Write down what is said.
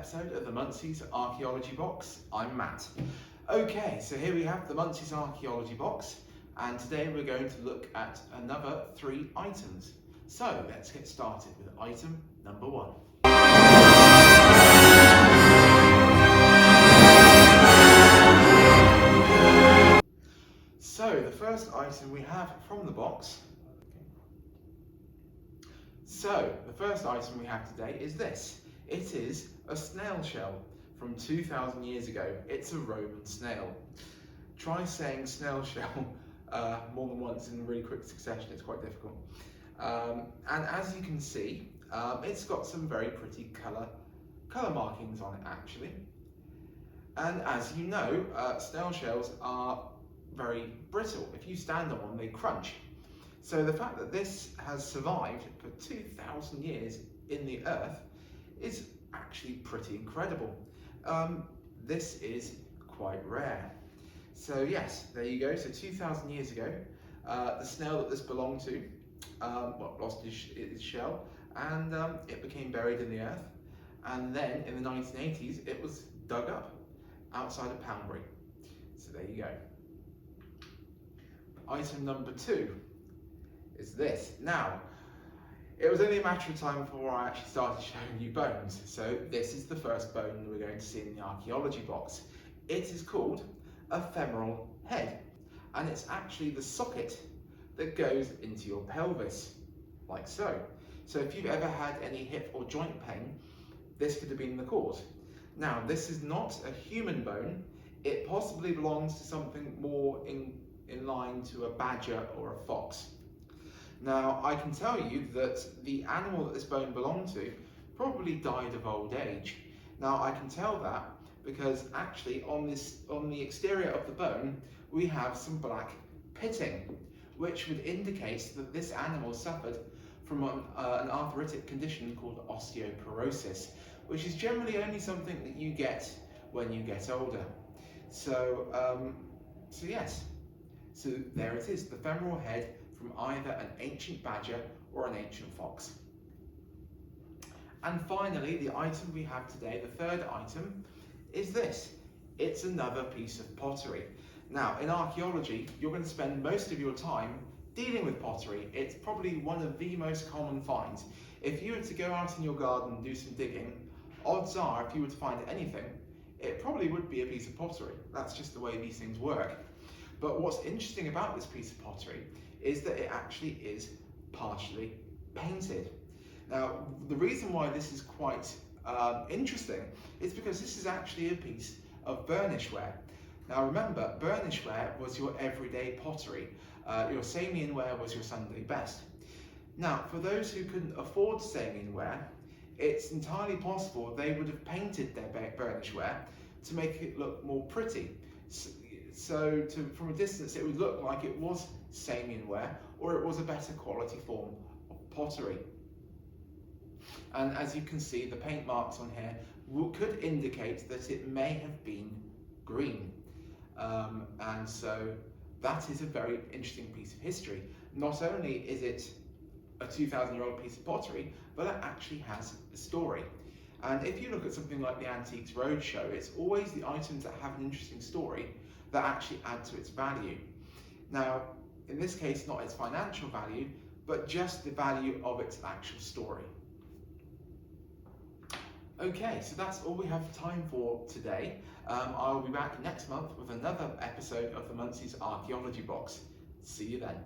episode of the Muntsy's Archaeology Box. I'm Matt. Okay, so here we have the Muntsy's Archaeology Box, and today we're going to look at another 3 items. So let's get started with item number 1. So the first item we have from the box. So the first item we have today is this. It is a snail shell from 2,000 years ago. It's a Roman snail. Try saying snail shell more than once in really quick succession, it's quite difficult. And as you can see, it's got some very pretty colour markings on it actually. And as you know, snail shells are very brittle. If you stand on one, they crunch. So the fact that this has survived for 2,000 years in the earth is actually pretty incredible. This is quite rare. So yes, there you go. So 2,000 years ago, the snail that this belonged to lost its shell, and it became buried in the earth. And then in the 1980s, it was dug up outside of Poundbury. So there you go. Item number 2 is this. Now, it was only a matter of time before I actually started showing you bones. So this is the first bone we're going to see in the archaeology box. It is called a femoral head, and it's actually the socket that goes into your pelvis, like so. So if you've ever had any hip or joint pain, this could have been the cause. Now, this is not a human bone. It possibly belongs to something more in line to a badger or a fox. Now, I can tell you that the animal that this bone belonged to probably died of old age. Now, I can tell that because actually on the exterior of the bone, we have some black pitting, which would indicate that this animal suffered from an arthritic condition called osteoporosis, which is generally only something that you get when you get older. So yes. So there it is, the femoral head from either an ancient badger or an ancient fox. And finally, the item we have today, the third item, is this. It's another piece of pottery. Now, in archaeology, you're going to spend most of your time dealing with pottery. It's probably one of the most common finds. If you were to go out in your garden and do some digging, odds are, if you were to find anything, it probably would be a piece of pottery. That's just the way these things work. But what's interesting about this piece of pottery is that it actually is partially painted. Now, the reason why this is quite interesting is because this is actually a piece of burnishware. Now remember, burnishware was your everyday pottery. Your Samian ware was your Sunday best. Now, for those who couldn't afford Samian ware, it's entirely possible they would have painted their burnishware to make it look more pretty. So from a distance, it would look like it was Samian ware, or it was a better quality form of pottery. And as you can see, the paint marks on here could indicate that it may have been green. And so that is a very interesting piece of history. Not only is it a 2,000-year-old piece of pottery, but it actually has a story. And if you look at something like the Antiques Roadshow, it's always the items that have an interesting story that actually add to its value. Now, in this case, not its financial value, but just the value of its actual story. Okay, so that's all we have time for today. I'll be back next month with another episode of the Muntsy's Archaeology Box. See you then.